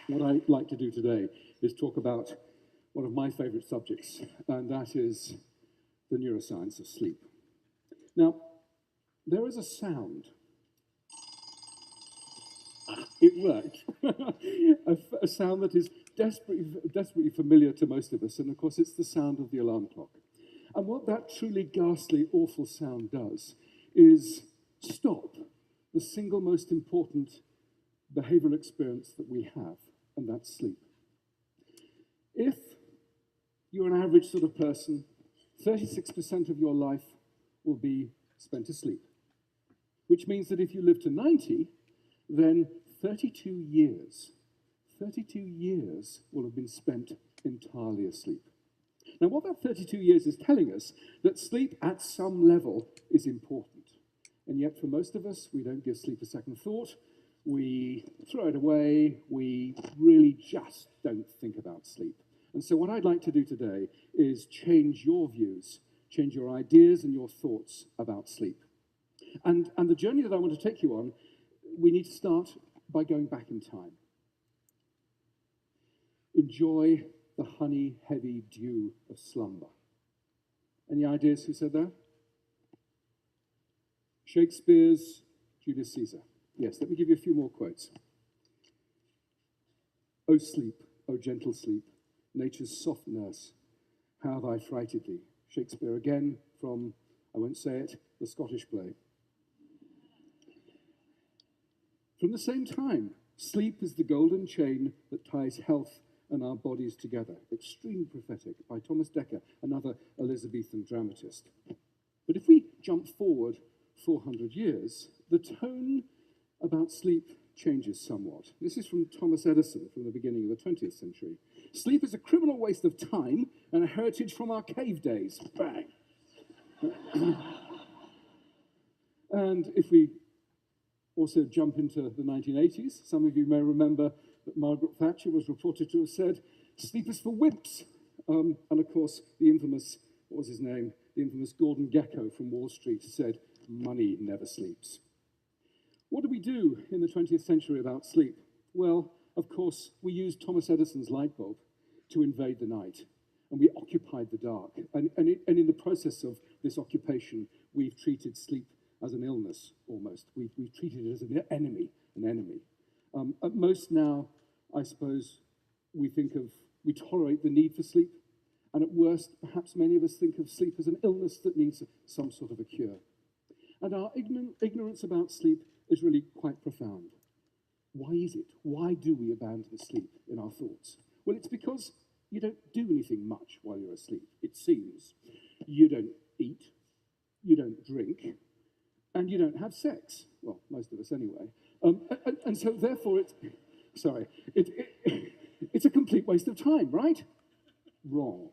What I'd like to do today is talk about one of my favorite subjects, and that is the neuroscience of sleep. Now, there is a sound. It worked. a sound that is desperately familiar to most of us, and of course it's the sound of the alarm clock. And what that truly ghastly, awful sound does is stop the single most important behavioral experience that we have, and that's sleep. If you're an average sort of person, 36% of your life will be spent asleep, which means that if you live to 90, then 32 years will have been spent entirely asleep. Now, what that 32 years is telling us, that sleep at some level is important. And yet, for most of us, we don't give sleep a second thought. We throw it away. We really just don't think about sleep. And so what I'd like to do today is change your views, change your ideas and your thoughts about sleep. And the journey that I want to take you on, we need to start by going back in time. Enjoy the honey-heavy dew of slumber. Any ideas who said that? Shakespeare's Julius Caesar. Yes, let me give you a few more quotes. O sleep, O gentle sleep, nature's soft nurse, how have I frighted thee? Shakespeare again from, I won't say it, the Scottish play. From the same time, sleep is the golden chain that ties health and our bodies together. Extremely prophetic, by Thomas Dekker, another Elizabethan dramatist. But if we jump forward 400 years, the tone about sleep changes somewhat. This is from Thomas Edison from the beginning of the 20th century. Sleep is a criminal waste of time and a heritage from our cave days. Bang! And if we also jump into the 1980s, some of you may remember that Margaret Thatcher was reported to have said, sleep is for wimps. And of course, the infamous, what was his name? The infamous Gordon Gekko from Wall Street said, money never sleeps. What do we do in the 20th century about sleep? Well, of course, we used Thomas Edison's light bulb to invade the night, and we occupied the dark. And in the process of this occupation, we've treated sleep as an illness, almost. We've treated it as an enemy. At most now, I suppose, we tolerate the need for sleep, and at worst, perhaps many of us think of sleep as an illness that needs some sort of a cure. And our ignorance about sleep is really quite profound. Why is it? Why do we abandon sleep in our thoughts? Well, it's because you don't do anything much while you're asleep, it seems. You don't eat, you don't drink, and you don't have sex. Well, most of us anyway. And so therefore it's a complete waste of time, right? Wrong.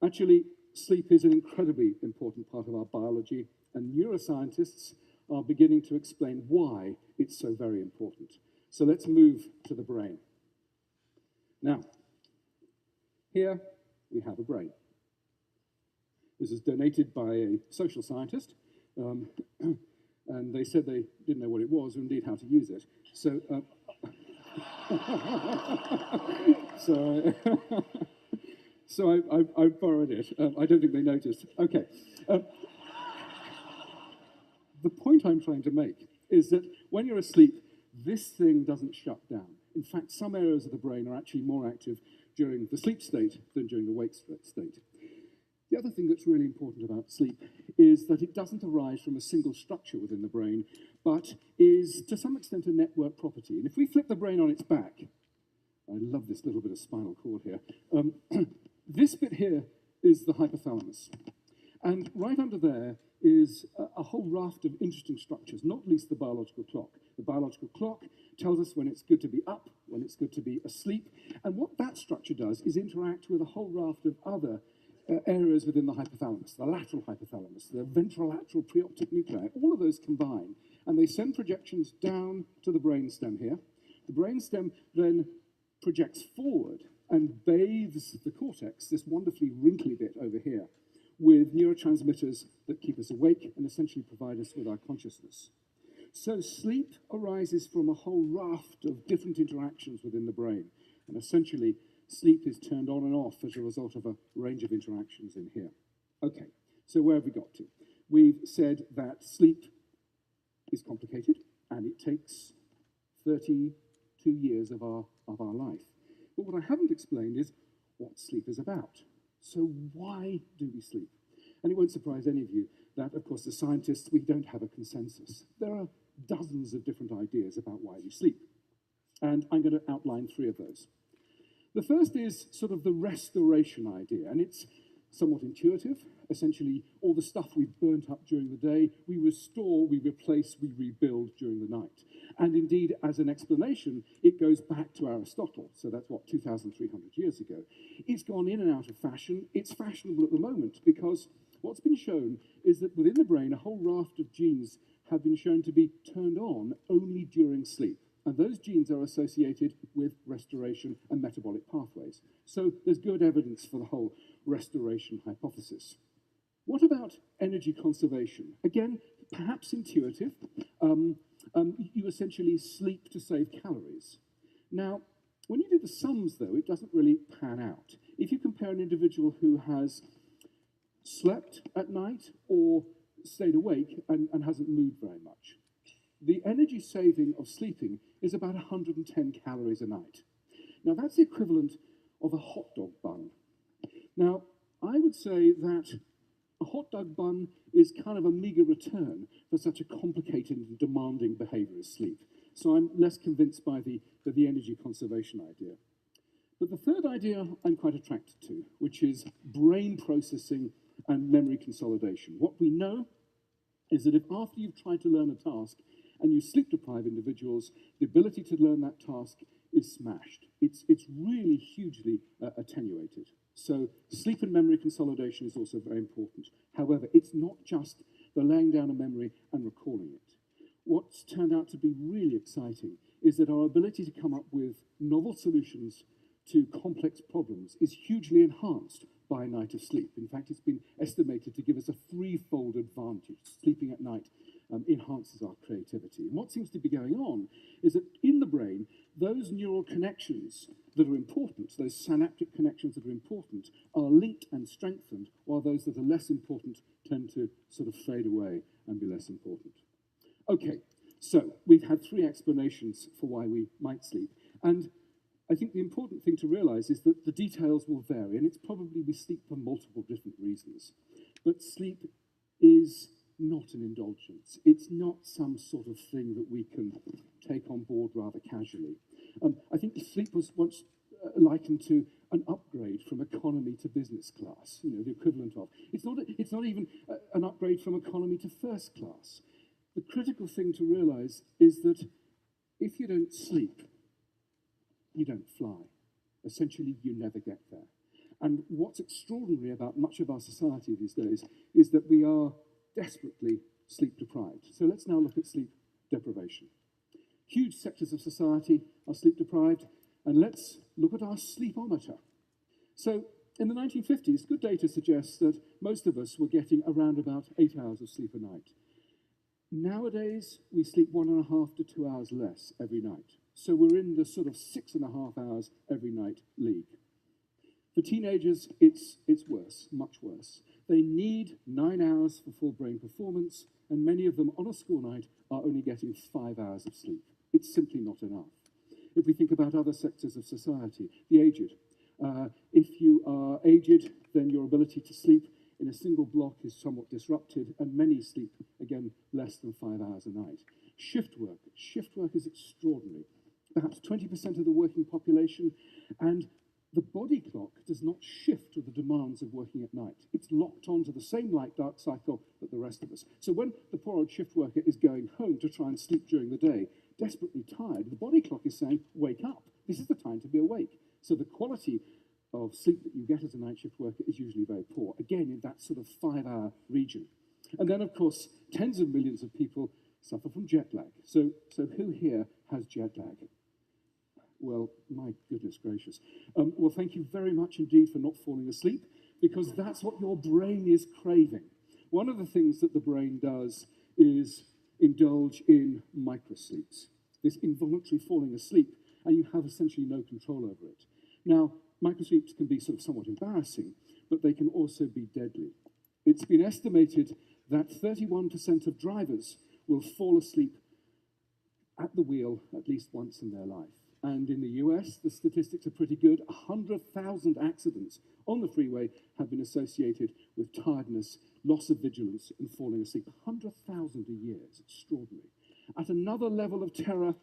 Actually, sleep is an incredibly important part of our biology, and neuroscientists are beginning to explain why it's so very important. So let's move to the brain. Now, here we have a brain. This is donated by a social scientist, and they said they didn't know what it was, or indeed how to use it. So, so I borrowed it. I don't think they noticed. Okay. The point I'm trying to make is that when you're asleep, this thing doesn't shut down. In fact, some areas of the brain are actually more active during the sleep state than during the wake state. The other thing that's really important about sleep is that it doesn't arise from a single structure within the brain, but is to some extent a network property. And if we flip the brain on its back, I love this little bit of spinal cord here, this bit here is the hypothalamus. And right under there is a whole raft of interesting structures, not least the biological clock. The biological clock tells us when it's good to be up, when it's good to be asleep. And what that structure does is interact with a whole raft of other areas within the hypothalamus, the lateral hypothalamus, the ventrolateral preoptic nuclei, all of those combine, and they send projections down to the brainstem here. The brainstem then projects forward and bathes the cortex, this wonderfully wrinkly bit over here, with neurotransmitters that keep us awake and essentially provide us with our consciousness. So sleep arises from a whole raft of different interactions within the brain. And essentially, sleep is turned on and off as a result of a range of interactions in here. Okay, so where have we got to? We've said that sleep is complicated, and it takes 32 years of our life. But what I haven't explained is what sleep is about. So why do we sleep? And it won't surprise any of you that, of course, as scientists, we don't have a consensus. There are dozens of different ideas about why we sleep. And I'm going to outline 3 of those. The first is sort of the restoration idea, and it's somewhat intuitive. Essentially, all the stuff we've burnt up during the day, we restore, we replace, we rebuild during the night. And indeed, as an explanation, it goes back to Aristotle. So that's what, 2,300 years ago. It's gone in and out of fashion. It's fashionable at the moment because what's been shown is that within the brain, a whole raft of genes have been shown to be turned on only during sleep. And those genes are associated with restoration and metabolic pathways. So there's good evidence for the whole restoration hypothesis. What about energy conservation? Again, perhaps intuitive. You essentially sleep to save calories. Now, when you do the sums, though, it doesn't really pan out. If you compare an individual who has slept at night or stayed awake and hasn't moved very much, the energy saving of sleeping is about 110 calories a night. Now, that's the equivalent of a hot dog bun. Now, I would say that a hot dog bun is kind of a meager return for such a complicated and demanding behavior as sleep. So I'm less convinced by the energy conservation idea. But the third idea I'm quite attracted to, which is brain processing and memory consolidation. What we know is that if after you've tried to learn a task and you sleep-deprive individuals, the ability to learn that task is smashed. It's really hugely attenuated. So sleep and memory consolidation is also very important. However, it's not just the laying down of memory and recalling it. What's turned out to be really exciting is that our ability to come up with novel solutions to complex problems is hugely enhanced by a night of sleep. In fact, it's been estimated to give us a 3-fold advantage. Sleeping at night enhances our creativity. And what seems to be going on is that in the brain, those neural connections that are important, those synaptic connections that are important, are linked and strengthened, while those that are less important tend to sort of fade away and be less important. Okay, so we've had 3 explanations for why we might sleep. And I think the important thing to realize is that the details will vary, and it's probably we sleep for multiple different reasons. But sleep is not an indulgence. It's not some sort of thing that we can take on board rather casually. I think sleep was once likened to an upgrade from economy to business class, you know, the equivalent of. It's not even an upgrade from economy to first class. The critical thing to realize is that if you don't sleep, you don't fly. Essentially, you never get there. And what's extraordinary about much of our society these days is that we are desperately sleep deprived. So let's now look at sleep deprivation. Huge sectors of society are sleep deprived, and let's look at our sleepometer. So in the 1950s, good data suggests that most of us were getting around about 8 hours of sleep a night. Nowadays, we sleep 1.5 to 2 hours less every night. So we're in the sort of 6.5 hours every night league. For teenagers, it's worse, much worse. They need 9 hours for full brain performance, and many of them on a school night are only getting 5 hours of sleep. It's simply not enough. If we think about other sectors of society, the aged. If you are aged, then your ability to sleep in a single block is somewhat disrupted, and many sleep, again, less than 5 hours a night. Shift work is extraordinary. Perhaps 20% of the working population, and the body clock does not shift to the demands of working at night. It's locked onto the same light-dark cycle that the rest of us. So when the poor old shift worker is going home to try and sleep during the day, desperately tired, the body clock is saying, wake up. This is the time to be awake. So the quality of sleep that you get as a night shift worker is usually very poor, again, in that sort of 5-hour region. And then, of course, tens of millions of people suffer from jet lag. So who here has jet lag? Well, my goodness gracious. Well, thank you very much indeed for not falling asleep, because that's what your brain is craving. One of the things that the brain does is indulge in microsleeps, this involuntary falling asleep, and you have essentially no control over it. Now, microsleeps can be sort of somewhat embarrassing, but they can also be deadly. It's been estimated that 31% of drivers will fall asleep at the wheel at least once in their life. And in the US, the statistics are pretty good. 100,000 accidents on the freeway have been associated with tiredness, loss of vigilance, and falling asleep. 100,000 a year. It's extraordinary. At another level of terror,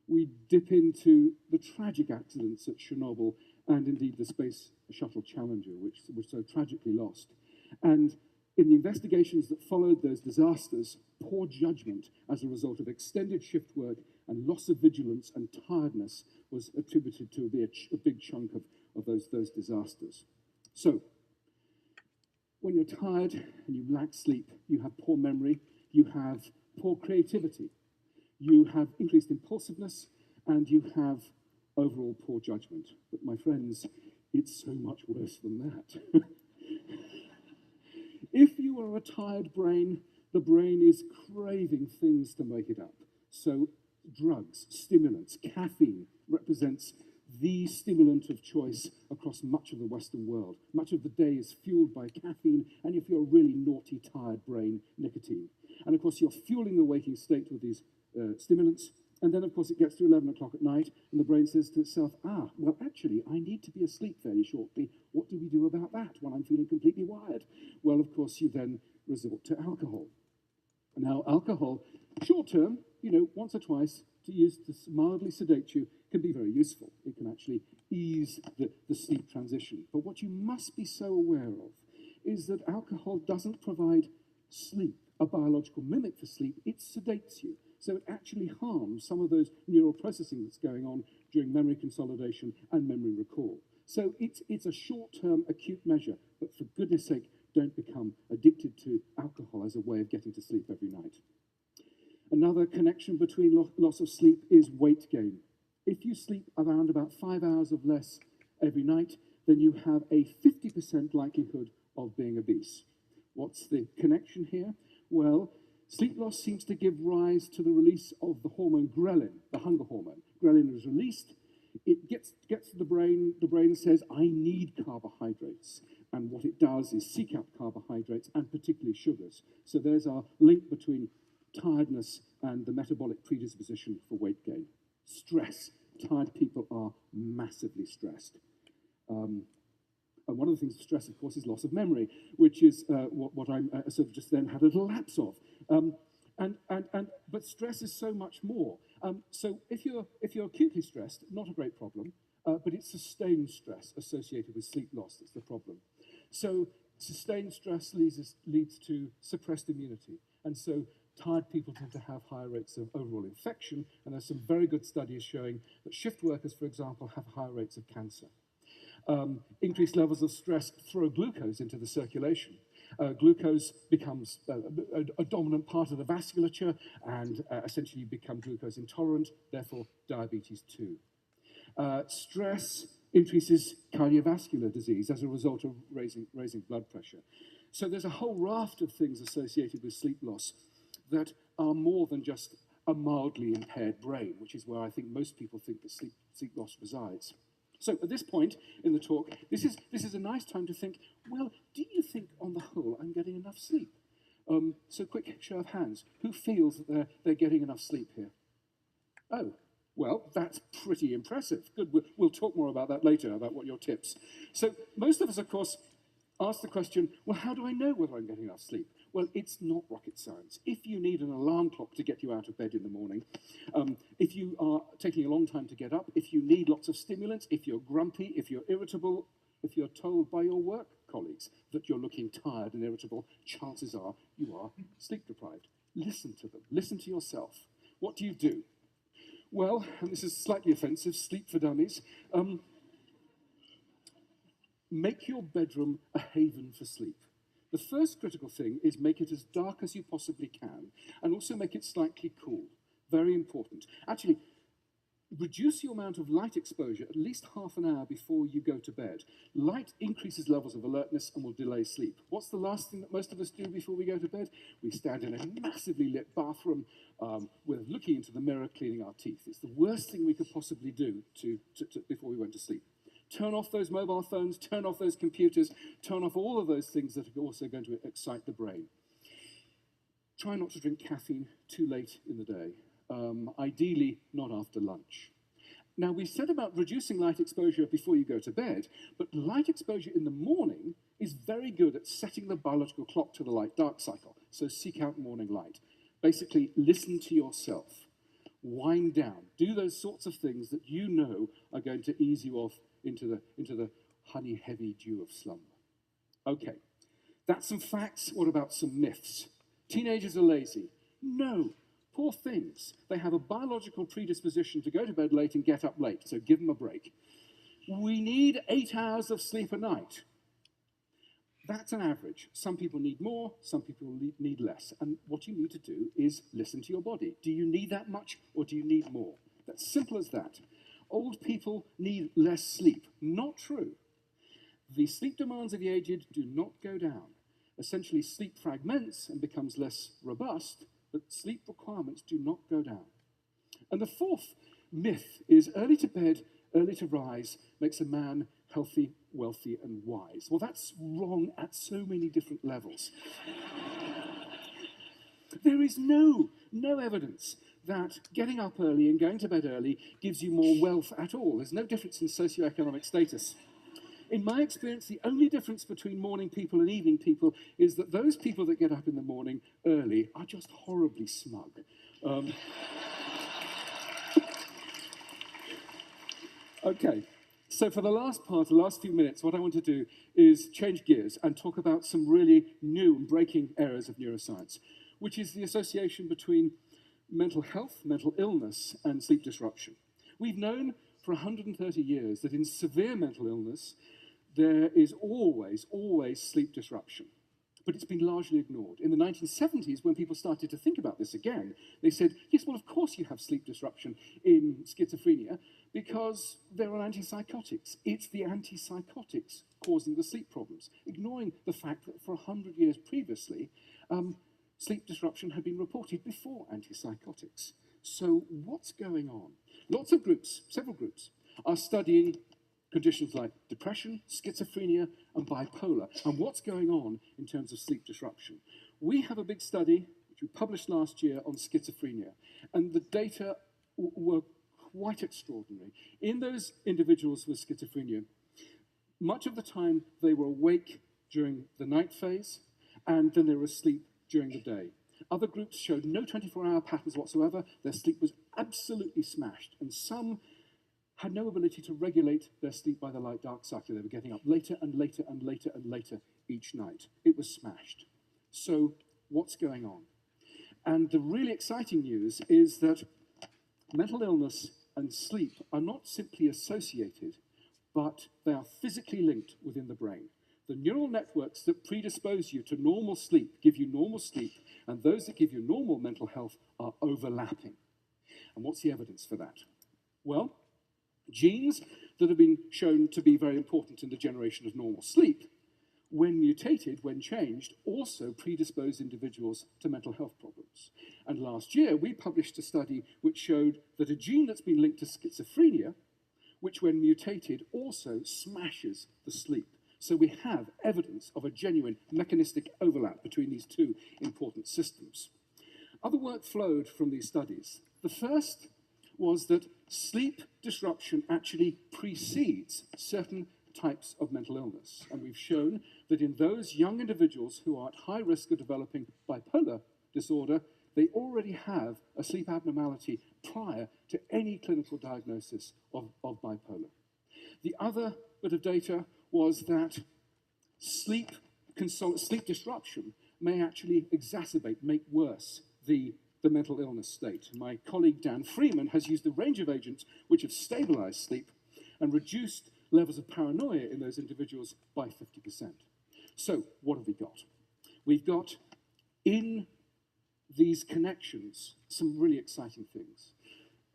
we dip into the tragic accidents at Chernobyl and indeed the Space Shuttle Challenger, which was so tragically lost. And in the investigations that followed those disasters, poor judgment as a result of extended shift work and loss of vigilance and tiredness was attributed to a big chunk of those disasters. So, when you're tired and you lack sleep, you have poor memory, you have poor creativity, you have increased impulsiveness, and you have overall poor judgment. But my friends, it's so much worse than that. If you are a tired brain, the brain is craving things to make it up. So drugs, stimulants, caffeine represents the stimulant of choice across much of the Western world. Much of the day is fueled by caffeine, and if you're a really naughty, tired brain, nicotine. And of course, you're fueling the waking state with these stimulants, and then of course it gets to 11 o'clock at night, and the brain says to itself, well actually, I need to be asleep fairly shortly. What do we do about that when I'm feeling completely wired? Well, of course, you then resort to alcohol. Now, alcohol, short term, once or twice, to use to mildly sedate you, can be very useful. It can actually ease the sleep transition. But what you must be so aware of is that alcohol doesn't provide sleep, a biological mimic for sleep. It sedates you. So it actually harms some of those neural processing that's going on during memory consolidation and memory recall. So it's a short-term acute measure, but for goodness sake, don't become addicted to alcohol as a way of getting to sleep every night. Another connection between loss of sleep is weight gain. If you sleep around about 5 hours of less every night, then you have a 50% likelihood of being obese. What's the connection here? Well, sleep loss seems to give rise to the release of the hormone ghrelin, the hunger hormone. Ghrelin is released. It gets to the brain. The brain says, I need carbohydrates. And what it does is seek out carbohydrates, and particularly sugars. So there's our link between tiredness and the metabolic predisposition for weight gain. Stress. Tired people are massively stressed. And one of the things of stress, of course, is loss of memory, which is what I sort of just then had a little lapse of. But stress is so much more. So if you're acutely stressed, not a great problem, but it's sustained stress associated with sleep loss that's the problem. So sustained stress leads to suppressed immunity, and so tired people tend to have higher rates of overall infection, and there's some very good studies showing that shift workers, for example, have higher rates of cancer. Increased levels of stress throw glucose into the circulation. Glucose becomes a dominant part of the vasculature, and essentially you become glucose intolerant, therefore diabetes too. Stress increases cardiovascular disease as a result of raising blood pressure. So there's a whole raft of things associated with sleep loss that are more than just a mildly impaired brain, which is where I think most people think that sleep loss resides. So at this point in the talk, this is a nice time to think, well, do you think on the whole I'm getting enough sleep? So quick show of hands. Who feels that they're getting enough sleep here? Oh, well, that's pretty impressive. Good, we'll talk more about that later, about what your tips. So most of us, of course, ask the question, well, how do I know whether I'm getting enough sleep? Well, it's not rocket science. If you need an alarm clock to get you out of bed in the morning, if you are taking a long time to get up, if you need lots of stimulants, if you're grumpy, if you're irritable, if you're told by your work colleagues that you're looking tired and irritable, chances are you are sleep deprived. Listen to them. Listen to yourself. What do you do? Well, and this is slightly offensive, sleep for dummies. Make your bedroom a haven for sleep. The first critical thing is make it as dark as you possibly can, and also make it slightly cool. Very important. Actually, reduce your amount of light exposure at least half an hour before you go to bed. Light increases levels of alertness and will delay sleep. What's the last thing that most of us do before we go to bed? We stand in a massively lit bathroom with looking into the mirror, cleaning our teeth. It's the worst thing we could possibly do before we went to sleep. Turn off those mobile phones, turn off those computers, turn off all of those things that are also going to excite the brain. Try not to drink caffeine too late in the day. Ideally, not after lunch. Now, we said about reducing light exposure before you go to bed, but light exposure in the morning is very good at setting the biological clock to the light-dark cycle. So seek out morning light. Basically, listen to yourself. Wind down. Do those sorts of things that you know are going to ease you off into the honey-heavy dew of slumber. Okay, that's some facts. What about some myths? Teenagers are lazy. No. Poor things. They have a biological predisposition to go to bed late and get up late, so give them a break. We need 8 hours of sleep a night. That's an average. Some people need more, some people need less. And what you need to do is listen to your body. Do you need that much or do you need more? That's simple as that. Old people need less sleep. Not true. The sleep demands of the aged do not go down. Essentially, sleep fragments and becomes less robust, but sleep requirements do not go down. And the fourth myth is early to bed, early to rise makes a man healthy, wealthy, and wise. Well, that's wrong at so many different levels. There is no evidence that getting up early and going to bed early gives you more wealth at all. There's no difference in socioeconomic status. In my experience, the only difference between morning people and evening people is that those people that get up in the morning early are just horribly smug. Okay, so for the last part, the last few minutes, what I want to do is change gears and talk about some really new and breaking areas of neuroscience, which is the association between mental health, mental illness, and sleep disruption. We've known for 130 years that in severe mental illness, there is always sleep disruption. But it's been largely ignored. In the 1970s, when people started to think about this again, they said, yes, well, of course you have sleep disruption in schizophrenia because they're on antipsychotics. It's the antipsychotics causing the sleep problems, ignoring the fact that for 100 years previously, sleep disruption had been reported before antipsychotics. So what's going on? Lots of groups, several groups, are studying conditions like depression, schizophrenia, and bipolar, and what's going on in terms of sleep disruption. We have a big study, which we published last year, on schizophrenia, and the data were quite extraordinary. In those individuals with schizophrenia, much of the time they were awake during the night phase, and then they were asleep during the day. Other groups showed no 24-hour patterns whatsoever. Their sleep was absolutely smashed, and some had no ability to regulate their sleep by the light-dark cycle. They were getting up later and later and later and later each night. It was smashed. So what's going on? And the really exciting news is that mental illness and sleep are not simply associated, but they are physically linked within the brain. The neural networks that predispose you to normal sleep give you normal sleep, and those that give you normal mental health are overlapping. And what's the evidence for that? Well, genes that have been shown to be very important in the generation of normal sleep, when mutated, when changed, also predispose individuals to mental health problems. And last year, we published a study which showed that a gene that's been linked to schizophrenia, which when mutated also smashes the sleep. So we have evidence of a genuine mechanistic overlap between these two important systems. Other work flowed from these studies. The first was that sleep disruption actually precedes certain types of mental illness. And we've shown that in those young individuals who are at high risk of developing bipolar disorder, they already have a sleep abnormality prior to any clinical diagnosis of bipolar. The other bit of data was that sleep disruption may actually exacerbate, make worse the mental illness state. My colleague Dan Freeman has used a range of agents which have stabilized sleep and reduced levels of paranoia in those individuals by 50%. So what have we got? We've got in these connections some really exciting things.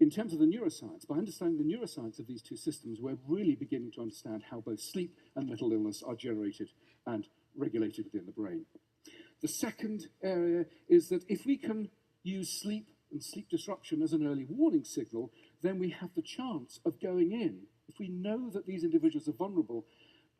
in terms of the neuroscience, by understanding the neuroscience of these two systems, we're really beginning to understand how both sleep and mental illness are generated and regulated within the brain. The second area is that if we can use sleep and sleep disruption as an early warning signal, then we have the chance of going in. If we know that these individuals are vulnerable,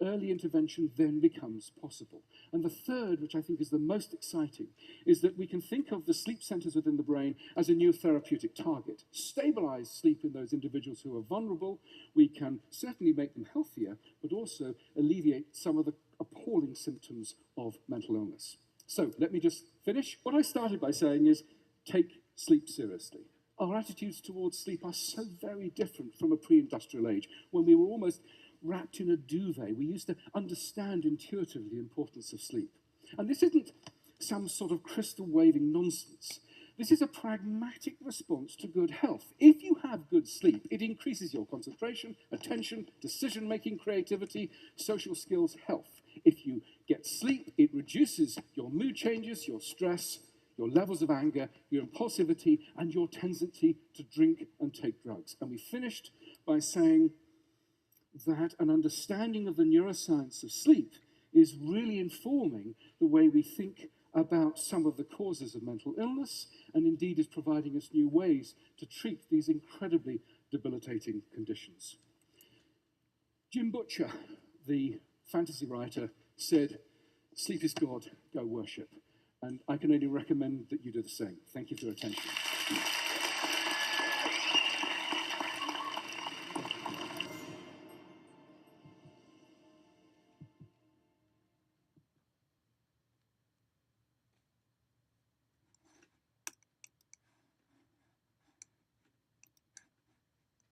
early intervention then becomes possible. And the third, which I think is the most exciting, is that we can think of the sleep centers within the brain as a new therapeutic target. Stabilize sleep in those individuals who are vulnerable. We can certainly make them healthier, but also alleviate some of the appalling symptoms of mental illness. So let me just finish. What I started by saying is, take sleep seriously. Our attitudes towards sleep are so very different from a pre-industrial age, when we were almost wrapped in a duvet. We used to understand intuitively the importance of sleep. And this isn't some sort of crystal-waving nonsense. This is a pragmatic response to good health. If you have good sleep, it increases your concentration, attention, decision-making, creativity, social skills, health. If you get sleep, it reduces your mood changes, your stress, your levels of anger, your impulsivity, and your tendency to drink and take drugs. And we finished by saying that an understanding of the neuroscience of sleep is really informing the way we think about some of the causes of mental illness, and indeed is providing us new ways to treat these incredibly debilitating conditions. Jim Butcher, the fantasy writer, said, "Sleep is God, go worship." And I can only recommend that you do the same. Thank you for your attention.